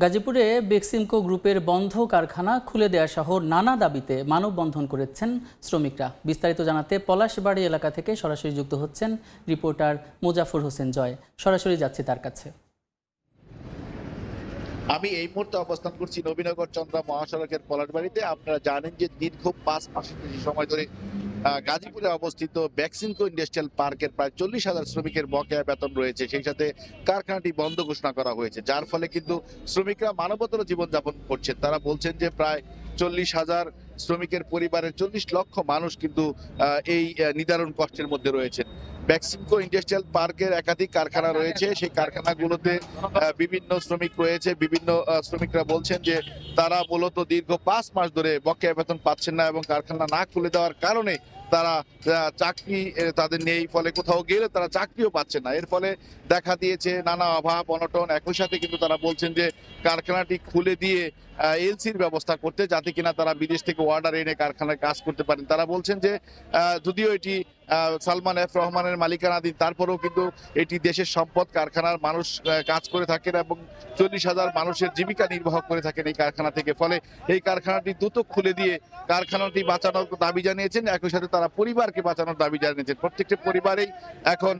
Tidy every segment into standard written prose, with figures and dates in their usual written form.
গাজীপুরে বেক্সিমকো গ্রুপের বন্ধ কারখানা খুলে দেওয়া সহ নানা দাবিতে মানববন্ধন করেছেন শ্রমিকরা। বিস্তারিত জানাতে পলাশবাড়ি এলাকা থেকে সরাসরি যুক্ত হচ্ছেন রিপোর্টার মুজাফর হোসেন জয়। সরাসরি যাচ্ছি তার কাছে। আমি এই মুহূর্তে অবস্থান করছি নবীনগর চন্দ্রা মহাসড়কের পলাশবাড়িতে। আপনারা জানেন যে দীর্ঘ 5 মাসের বেশি সময় ধরে গাজীপুরে অবস্থিত বেক্সিমকো ইন্ডাস্ট্রিয়াল পার্কের প্রায় 40,000 শ্রমিকের বকেয়া বেতন রয়েছে। সেই সাথে কারখানাটি বন্ধ ঘোষণা করা হয়েছে, যার ফলে কিন্তু শ্রমিকরা মানবতর জীবনযাপন করছেন। তারা বলছেন যে প্রায় 40,000 শ্রমিকের পরিবারের 40 লক্ষ মানুষ কিন্তু এই নিদারুণ কষ্টের মধ্যে রয়েছেন। বেক্সিমকো ইন্ডাস্ট্রিয়াল পার্কের একাধিক কারখানা রয়েছে, সেই কারখানাগুলোতে বিভিন্ন শ্রমিক রয়েছে। বিভিন্ন শ্রমিকরা বলছেন যে তারা মূলত দীর্ঘ 5 মাস ধরে বকেয়া বেতন পাচ্ছেন না এবং কারখানা না খুলে দেওয়ার কারণে তারা চাকরি তাদের নেই, ফলে কোথাও গেলে তারা চাকরিও পাচ্ছেন না। এর ফলে দেখা দিয়েছে নানা অভাব অনটন। একই সাথে কিন্তু তারা বলছেন যে কারখানাটি খুলে দিয়ে এলসির ব্যবস্থা করতে, যাতে কিনা তারা বিদেশ থেকে অর্ডার এনে কারখানায় কাজ করতে পারেন। তারা বলছেন যে যদিও এটি সালমান এফ রহমানের মালিকানাধীন, তারপরেও কিন্তু এটি দেশের সম্পদ। কারখানার মানুষ কাজ করে থাকেন এবং 40,000 মানুষের জীবিকা নির্বাহ করে থাকেন এই কারখানা থেকে। ফলে এই কারখানাটি দ্রুত খুলে দিয়ে কারখানাটি বাঁচানোর দাবি জানিয়েছেন। একই সাথে তারা পরিবারকে বাঁচানোর দাবি জানিয়েছেন। প্রত্যেকটি পরিবারেই এখন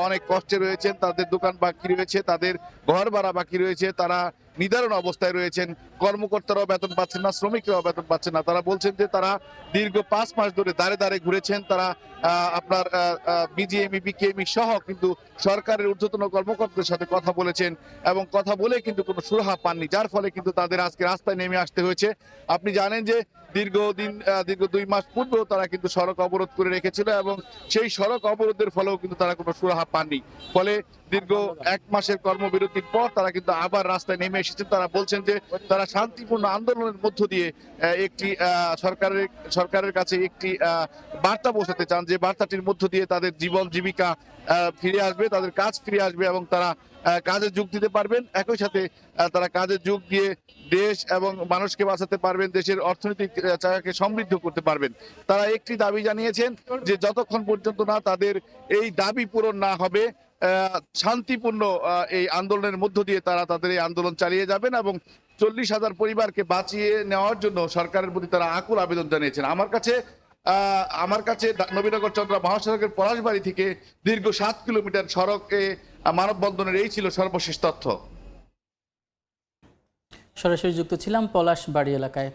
অনেক কষ্টে রয়েছেন, তাদের দোকান বাকি রয়েছে, তাদের ঘর ভাড়া বাকি রয়েছে, তারা নিদারুণ অবস্থায় রয়েছেন। কর্মকর্তারাও বেতন পাচ্ছেন না, শ্রমিকরাও বেতন পাচ্ছেন না। তারা বলছেন যে তারা দীর্ঘ 5 মাস ধরে দাঁড়ে দাঁড়ে ঘুরেছেন। তারা আপনার বিজিএমই বিকেএমই সহ কিন্তু সরকারের ঊর্ধ্বতন কর্মকর্তাদের সাথে কথা বলেছেন এবং কথা বলে কিন্তু কোনো সুরাহা পাননি, যার ফলে কিন্তু তাদের আজকে রাস্তায় নেমে আসতে হয়েছে। আপনি জানেন যে দীর্ঘ 2 মাস পূর্বেও তারা কিন্তু সড়ক অবরোধ করে রেখেছিল এবং সেই সড়ক অবরোধের ফলেও কিন্তু তারা কোনো সুরাহা পাননি। ফলে দীর্ঘ 1 মাসের কর্মবিরতির পর তারা কিন্তু আবার রাস্তায় নেমে এসেছেন। তারা বলছেন যে তারা শান্তিপূর্ণ আন্দোলনের মধ্য দিয়ে একটি সরকারের কাছে একটি বার্তা পৌঁছাতে চান, যে বার্তাটির মধ্য দিয়ে তাদের জীবন জীবিকা ফিরে আসবে, তাদের কাজ ফিরে আসবে এবং তারা কাজে যোগ দিতে পারবেন। একই সাথে তারা কাজে যোগ দিয়ে দেশ এবং মানুষকে বাঁচাতে পারবেন, দেশের অর্থনৈতিক চাকাকে সমৃদ্ধ করতে পারবেন। তারা একটি দাবি জানিয়েছেন যে যতক্ষণ পর্যন্ত না তাদের এই দাবি পূরণ না হবে, শান্তিপূর্ণ এই আন্দোলনের মধ্য দিয়ে তারা তাদের এই আন্দোলন চালিয়ে যাবেন এবং 40,000 পরিবারকে বাঁচিয়ে নেওয়ার জন্য সরকারের প্রতি তারা আকুল আবেদন জানিয়েছেন। আমার কাছে নবীনগর চন্দ্রা মহাসড়কের পলাশবাড়ি থেকে দীর্ঘ 7 কিলোমিটার সড়কে মানববন্ধনের এই ছিল সর্বশেষ তথ্য। সরাসরি যুক্ত ছিলাম পলাশবাড়ি এলাকায়।